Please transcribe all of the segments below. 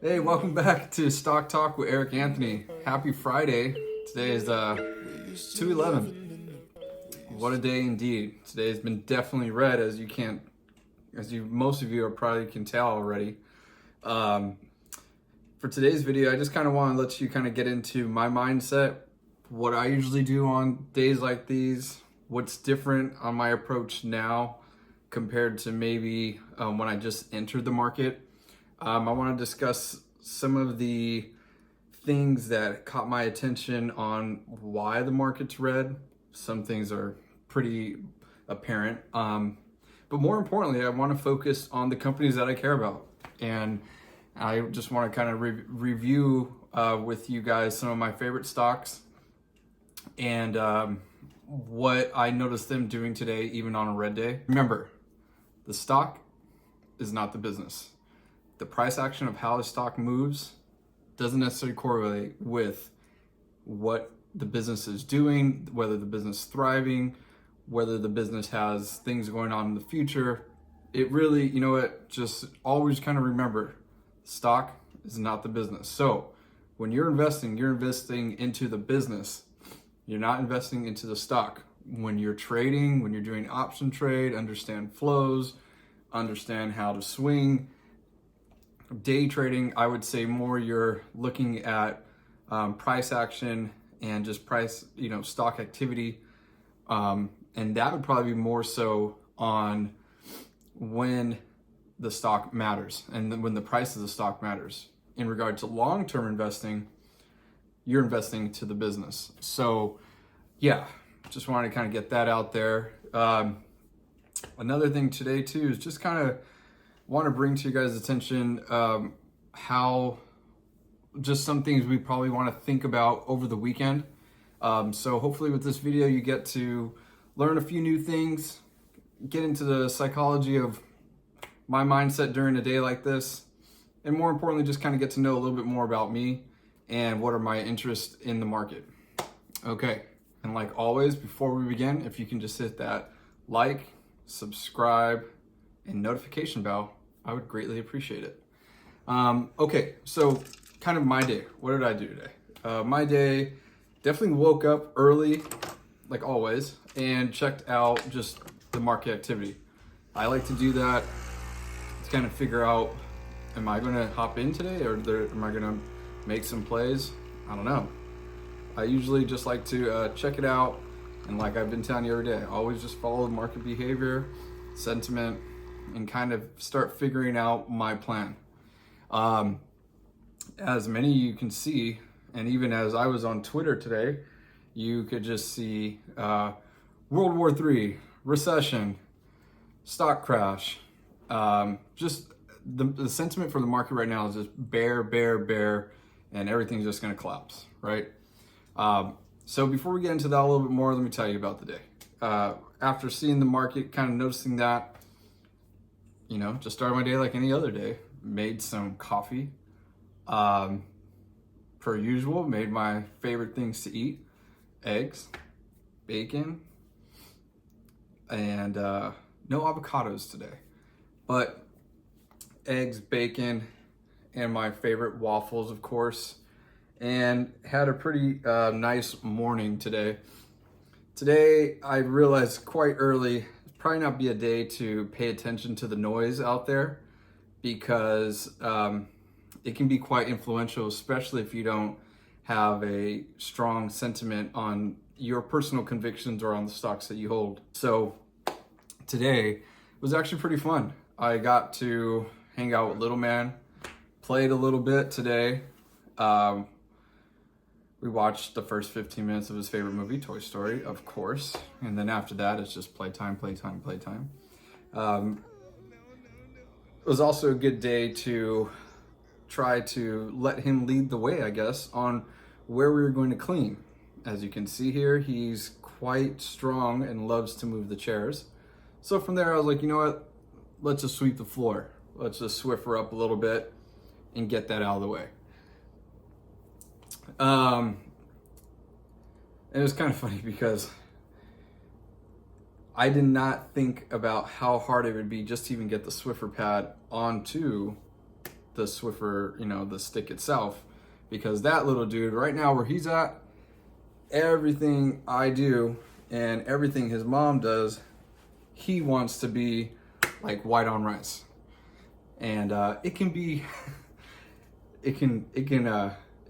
Hey, welcome back to Stock Talk with Eric Anthony. Happy Friday. Today is 2/11. What a day indeed. Today has been definitely red, most of you are probably can tell already. For today's video, I just kind of want to let you kind of get into my mindset, what I usually do on days like these, what's different on my approach now compared to maybe when I just entered the market. I want to discuss some of the things that caught my attention on why the market's red. Some things are pretty apparent. But more importantly, I want to focus on the companies that I care about. And I just want to kind of review with you guys some of my favorite stocks and what I noticed them doing today, even on a red day. Remember, the stock is not the business. The price action of how a stock moves doesn't necessarily correlate with what the business is doing, whether the business is thriving, whether the business has things going on in the future. It really, just always kind of remember, stock is not the business. So when you're investing into the business. You're not investing into the stock. When you're trading, when you're doing option trade, understand flows, understand how to swing. Day trading, I would say more you're looking at price action and just price, stock activity. And that would probably be more so on when the stock matters and then when the price of the stock matters. In regard to long-term investing, you're investing to the business. So yeah, just wanted to kind of get that out there. Another thing today too is just kind of want to bring to you guys' attention how just some things we probably want to think about over the weekend. So hopefully with this video you get to learn a few new things, get into the psychology of my mindset during a day like this, and more importantly just kind of get to know a little bit more about me and what are my interests in the market. Okay, and like always, before we begin, if you can just hit that like, subscribe, and notification bell, I would greatly appreciate it. Okay, so kind of my day. What did I do today? My day, definitely woke up early, like always, and checked out just the market activity. I like to do that to kind of figure out, am I going to hop in today or am I going to make some plays? I don't know. I usually just like to check it out, and like I've been telling you every day, I always just follow the market behavior, sentiment, and kind of start figuring out my plan. As many of you can see, and even as I was on Twitter today, you could just see World War III, recession, stock crash. Just the sentiment for the market right now is just bear, and everything's just going to collapse, right? So before we get into that a little bit more, let me tell you about the day. After seeing the market, kind of noticing that, just started my day like any other day. Made some coffee, per usual. Made my favorite things to eat: eggs, bacon, and no avocados today, but eggs, bacon, and my favorite waffles, of course. And had a pretty nice morning today. Today, I realized quite early, probably not be a day to pay attention to the noise out there, because it can be quite influential, especially if you don't have a strong sentiment on your personal convictions or on the stocks that you hold. So today was actually pretty fun. I got to hang out with little man, played a little bit today. We watched the first 15 minutes of his favorite movie, Toy Story, of course. And then after that, it's just playtime. It was also a good day to try to let him lead the way, I guess, on where we were going to clean. As you can see here, he's quite strong and loves to move the chairs. So from there, I was like, you know what? Let's just sweep the floor. Let's just Swiffer up a little bit and get that out of the way. It was kind of funny because I did not think about how hard it would be just to even get the Swiffer pad onto the Swiffer, the stick itself, because that little dude right now where he's at, everything I do and everything his mom does, he wants to be like white on rice. And it can be, it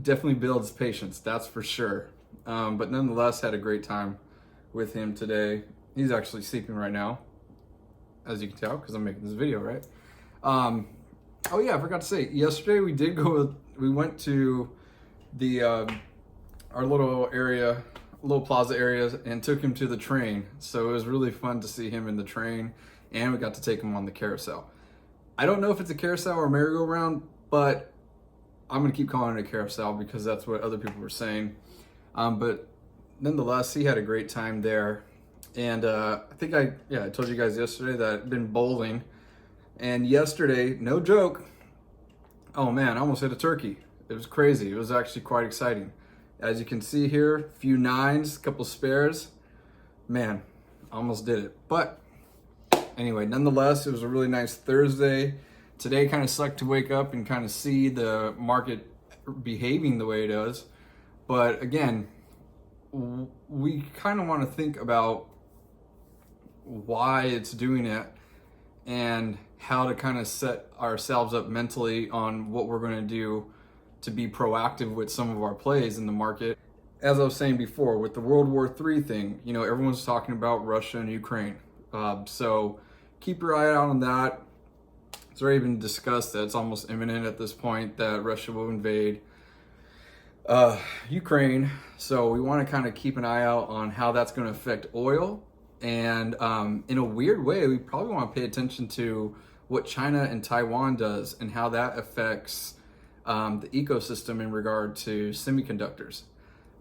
definitely builds patience, that's for sure. But nonetheless, had a great time with him today. He's actually sleeping right now, as you can tell, because I'm making this video, right? Oh yeah, I forgot to say, yesterday we went to the, our little plaza area, and took him to the train. So it was really fun to see him in the train, and we got to take him on the carousel. I don't know if it's a carousel or a merry-go-round, but I'm gonna keep calling it a carousel because that's what other people were saying. But nonetheless, he had a great time there. And I think I told you guys yesterday that I'd been bowling. And yesterday, no joke, oh man, I almost hit a turkey. It was crazy. It was actually quite exciting. As you can see here, a few nines, a couple spares. Man, almost did it. But anyway, nonetheless, it was a really nice Thursday. Today kind of sucked to wake up and kind of see the market behaving the way it does. But again, we kind of want to think about why it's doing it and how to kind of set ourselves up mentally on what we're going to do to be proactive with some of our plays in the market. As I was saying before, with the World War III thing, everyone's talking about Russia and Ukraine. So keep your eye out on that. It's already been discussed that it's almost imminent at this point that Russia will invade Ukraine. So we want to kind of keep an eye out on how that's going to affect oil. And in a weird way, we probably want to pay attention to what China and Taiwan does and how that affects the ecosystem in regard to semiconductors.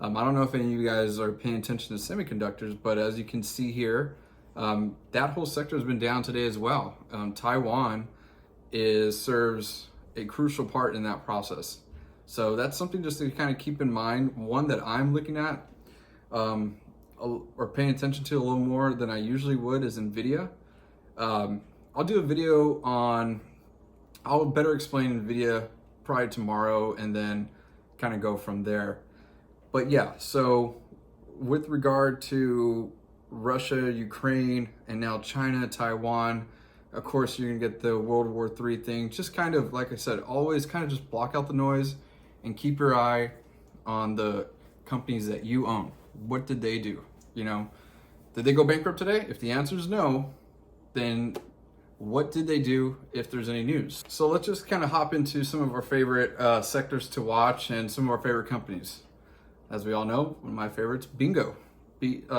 I don't know if any of you guys are paying attention to semiconductors, but as you can see here, that whole sector has been down today as well. Taiwan serves a crucial part in that process. So that's something just to kind of keep in mind. One that I'm looking at or paying attention to a little more than I usually would is NVIDIA. I'll do a video I'll better explain NVIDIA probably tomorrow and then kind of go from there. But yeah, so with regard to Russia, Ukraine, and now China, Taiwan, of course, you're gonna get the World War III thing. Just kind of, like I said, always kind of just block out the noise and keep your eye on the companies that you own. What did they do? Did they go bankrupt today? If the answer is no, then what did they do if there's any news? So let's just kind of hop into some of our favorite sectors to watch and some of our favorite companies. As we all know, one of my favorites, BNGO,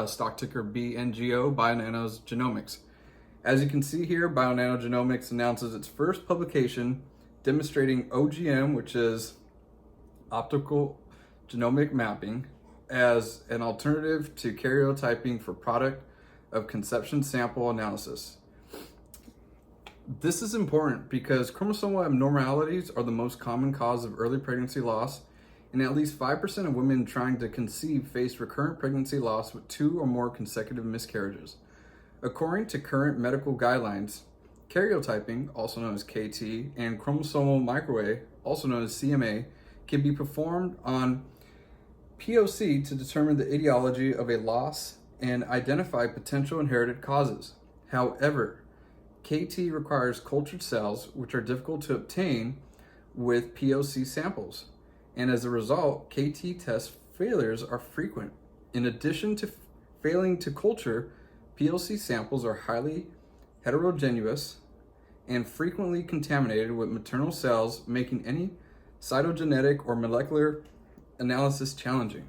stock ticker BNGO, Bionano Genomics. As you can see here, Bionano Genomics announces its first publication demonstrating OGM, which is optical genomic mapping, as an alternative to karyotyping for product of conception sample analysis. This is important because chromosomal abnormalities are the most common cause of early pregnancy loss, and at least 5% of women trying to conceive face recurrent pregnancy loss with 2 or more consecutive miscarriages. According to current medical guidelines, karyotyping, also known as KT, and chromosomal microarray, also known as CMA, can be performed on POC to determine the etiology of a loss and identify potential inherited causes. However, KT requires cultured cells, which are difficult to obtain with POC samples, and as a result, KT test failures are frequent. In addition to failing to culture, POC samples are highly heterogeneous and frequently contaminated with maternal cells, making any cytogenetic or molecular analysis challenging.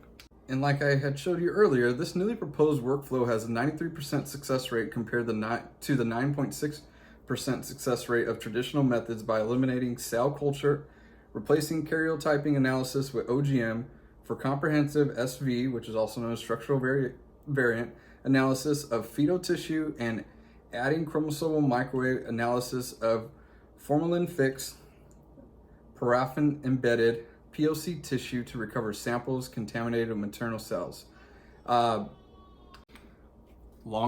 And like I had showed you earlier, this newly proposed workflow has a 93% success rate compared to the 9.6% success rate of traditional methods by eliminating cell culture, replacing karyotyping analysis with OGM for comprehensive SV, which is also known as structural variant analysis of fetal tissue, and adding chromosomal microwave analysis of formalin-fixed, paraffin-embedded POC tissue to recover samples contaminated with maternal cells. Long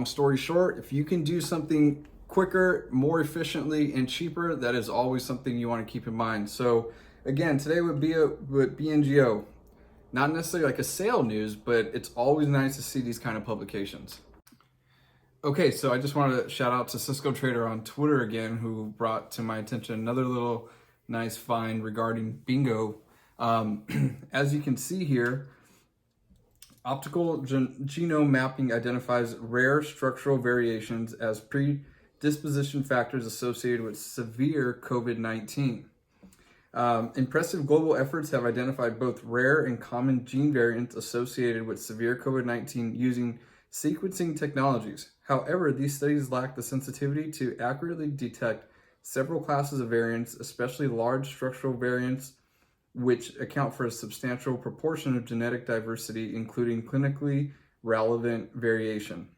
story short, if you can do something quicker, more efficiently, and cheaper, that is always something you want to keep in mind. So again, today would be with BNGO, not necessarily like a sale news, but it's always nice to see these kind of publications. Okay, so I just wanted to shout out to Cisco Trader on Twitter again, who brought to my attention another little nice find regarding BNGO. As you can see here, optical genome mapping identifies rare structural variations as predisposition factors associated with severe COVID-19. Impressive global efforts have identified both rare and common gene variants associated with severe COVID-19 using sequencing technologies. However, these studies lack the sensitivity to accurately detect several classes of variants, especially large structural variants, which account for a substantial proportion of genetic diversity, including clinically relevant variation.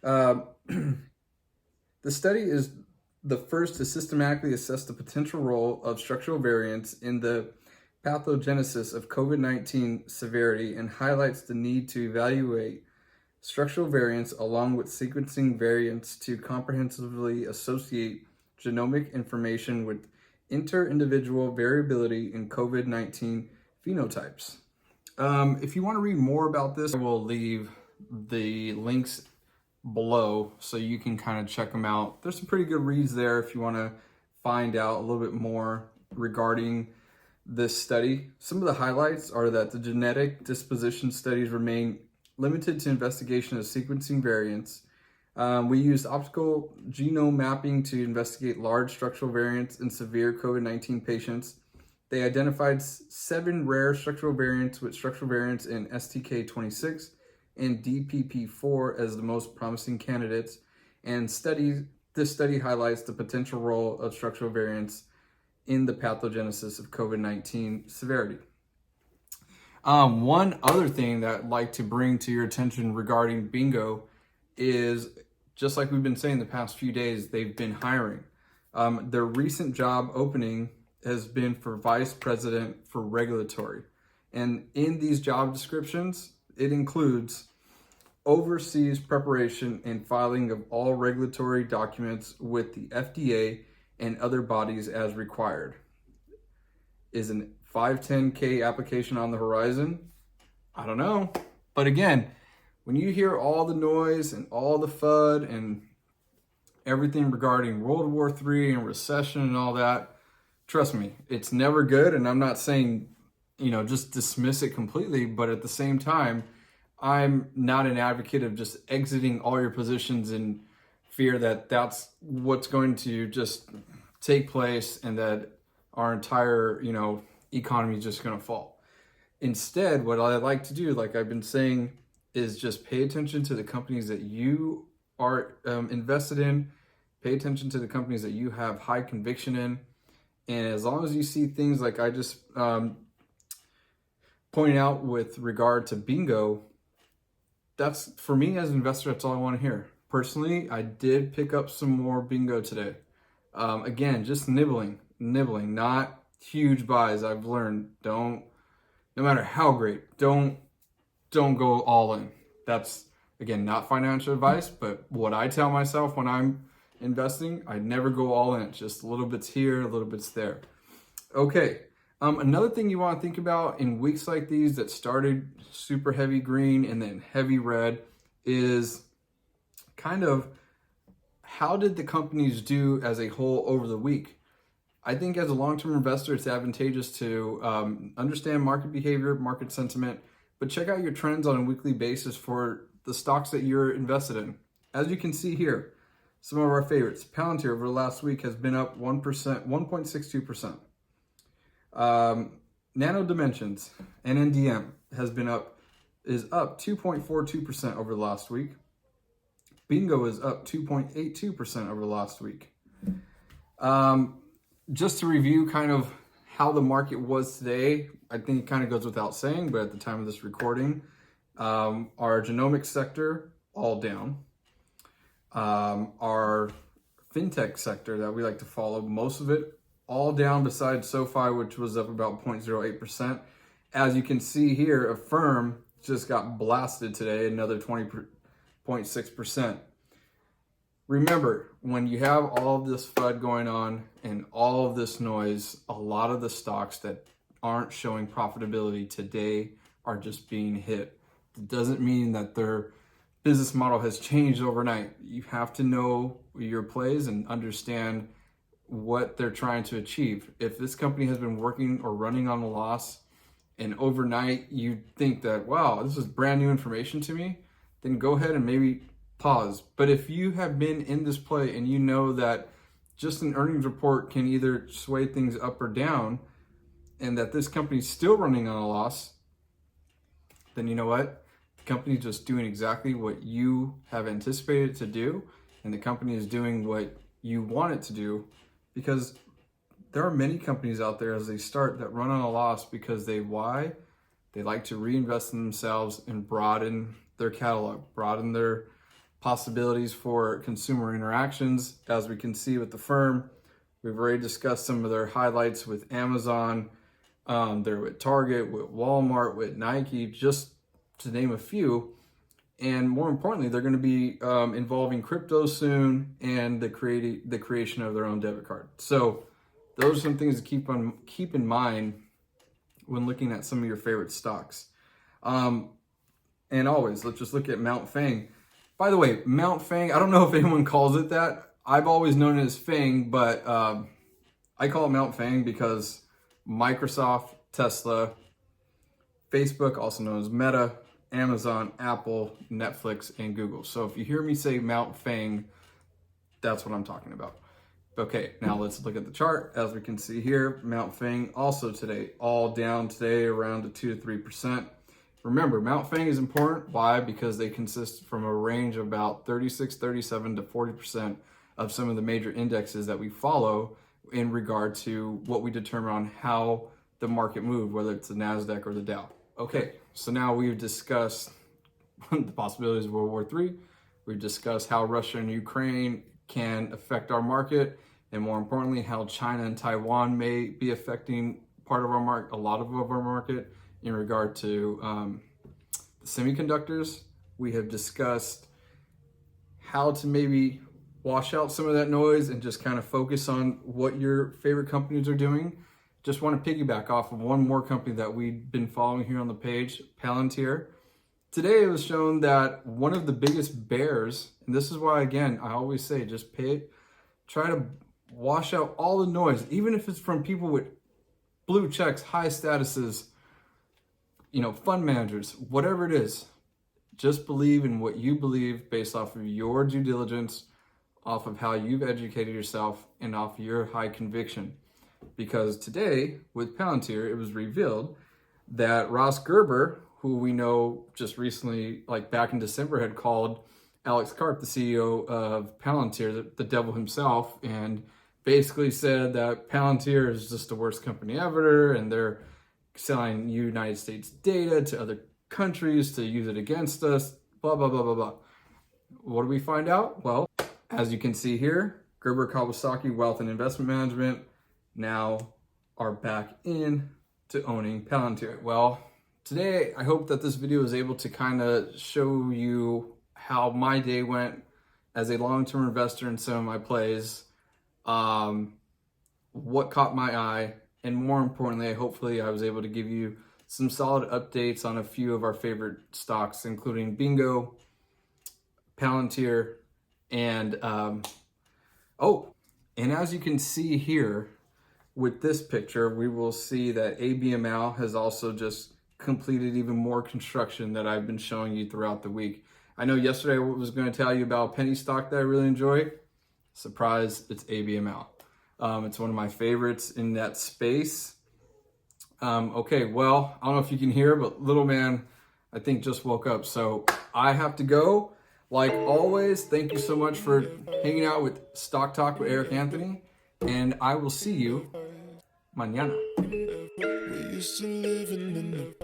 The study is the first to systematically assess the potential role of structural variants in the pathogenesis of COVID-19 severity and highlights the need to evaluate structural variants along with sequencing variants to comprehensively associate genomic information with inter-individual variability in COVID-19 phenotypes. If you want to read more about this, I will leave the links below so you can kind of check them out. There's some pretty good reads there if you want to find out a little bit more regarding this study. Some of the highlights are that the genetic disposition studies remain limited to investigation of sequencing variants. We used optical genome mapping to investigate large structural variants in severe COVID-19 patients. They identified 7 rare structural variants with structural variants in STK26 and DPP4 as the most promising candidates. And this study highlights the potential role of structural variants in the pathogenesis of COVID-19 severity. One other thing that I'd like to bring to your attention regarding BNGO is, just like we've been saying the past few days, they've been hiring. Their recent job opening has been for Vice President for Regulatory. And in these job descriptions, it includes oversees preparation and filing of all regulatory documents with the FDA and other bodies as required. Is an 510K application on the horizon? I don't know. But again, when you hear all the noise and all the FUD and everything regarding World War III and recession and all that, trust me, it's never good. And I'm not saying, just dismiss it completely. But at the same time, I'm not an advocate of just exiting all your positions in fear that that's what's going to just take place and that our entire, economy is just going to fall. Instead, what I like to do, like I've been saying, is just pay attention to the companies that you are invested in, pay attention to the companies that you have high conviction in. And as long as you see things like I just pointed out with regard to BNGO, that's, for me as an investor, that's all I want to hear. Personally, I did pick up some more BNGO today. Again, just nibbling, not huge buys. I've learned, no matter how great, don't go all in. That's, again, not financial advice, but what I tell myself when I'm investing, I never go all in. Just little bits here, little bits there. Okay. Another thing you want to think about in weeks like these that started super heavy green and then heavy red is kind of how did the companies do as a whole over the week? I think as a long-term investor, it's advantageous to understand market behavior, market sentiment, but check out your trends on a weekly basis for the stocks that you're invested in. As you can see here, some of our favorites. Palantir over the last week has been up 1%, 1.62%. Nano Dimensions, NNDM, is up 2.42% over the last week. BNGO is up 2.82% over the last week. Just to review kind of how the market was today, I think it kind of goes without saying, but at the time of this recording, our genomics sector, all down. Our fintech sector that we like to follow, most of it all down besides SoFi, which was up about 0.08%. As you can see here, Affirm just got blasted today, another 20.6%. Remember, when you have all of this FUD going on and all of this noise, a lot of the stocks that aren't showing profitability today are just being hit. It doesn't mean that their business model has changed overnight. You have to know your plays and understand what they're trying to achieve. If this company has been working or running on a loss and overnight you think that, wow, this is brand new information to me, then go ahead and maybe pause. But if you have been in this play and you know that just an earnings report can either sway things up or down, and that this company's still running on a loss, then you know what? The company's just doing exactly what you have anticipated to do, and the company is doing what you want it to do, because there are many companies out there as they start that run on a loss because they like to reinvest in themselves and broaden their catalog, broaden their possibilities for consumer interactions. As we can see with the firm, we've already discussed some of their highlights with Amazon. They're with Target, with Walmart, with Nike, just to name a few. And more importantly, they're going to be involving crypto soon and the creation of their own debit card. So those are some things to keep in mind when looking at some of your favorite stocks. And always, let's just look at Mount Fang. By the way, Mount Fang, I don't know if anyone calls it that. I've always known it as Fang, but I call it Mount Fang because Microsoft, Tesla, Facebook, also known as Meta, Amazon, Apple, Netflix, and Google. So if you hear me say Mount Fang, that's what I'm talking about. Okay, now let's look at the chart. As we can see here, Mount Fang also today, all down today around the 2 to 3%. Remember, Mount Fang is important. Why? Because they consist from a range of about 36, 37 to 40% of some of the major indexes that we follow in regard to what we determine on how the market moved, whether it's the NASDAQ or the Dow. Okay, so now we've discussed the possibilities of World War III. We've discussed how Russia and Ukraine can affect our market, and more importantly, how China and Taiwan may be affecting part of our market, a lot of our market, in regard to the semiconductors. We have discussed how to maybe wash out some of that noise and just kind of focus on what your favorite companies are doing. Just want to piggyback off of one more company that we've been following here on the page, Palantir. Today it was shown that one of the biggest bears, and this is why, again, I always say just try to wash out all the noise, even if it's from people with blue checks, high statuses, fund managers, whatever it is. Just believe in what you believe based off of your due diligence, off of how you've educated yourself, and off of your high conviction. Because today, with Palantir, it was revealed that Ross Gerber, who we know just recently, like back in December, had called Alex Karp, the CEO of Palantir, the devil himself, and basically said that Palantir is just the worst company ever, and they're selling United States data to other countries to use it against us, blah, blah, blah, blah, blah. What do we find out? Well, as you can see here, Gerber Kawasaki Wealth and Investment Management now are back in to owning Palantir. Well, today I hope that this video is able to kind of show you how my day went as a long-term investor in some of my plays, what caught my eye, and more importantly, hopefully I was able to give you some solid updates on a few of our favorite stocks, including BNGO, Palantir, and and as you can see here with this picture, we will see that ABML has also just completed even more construction that I've been showing you throughout the week. I know yesterday I was going to tell you about a penny stock that I really enjoy. Surprise, it's ABML. It's one of my favorites in that space. Okay, well, I don't know if you can hear, but little man, I think just woke up. So I have to go. Like always, thank you so much for hanging out with Stock Talk with Erik Anthony. And I will see you mañana. We used to live in the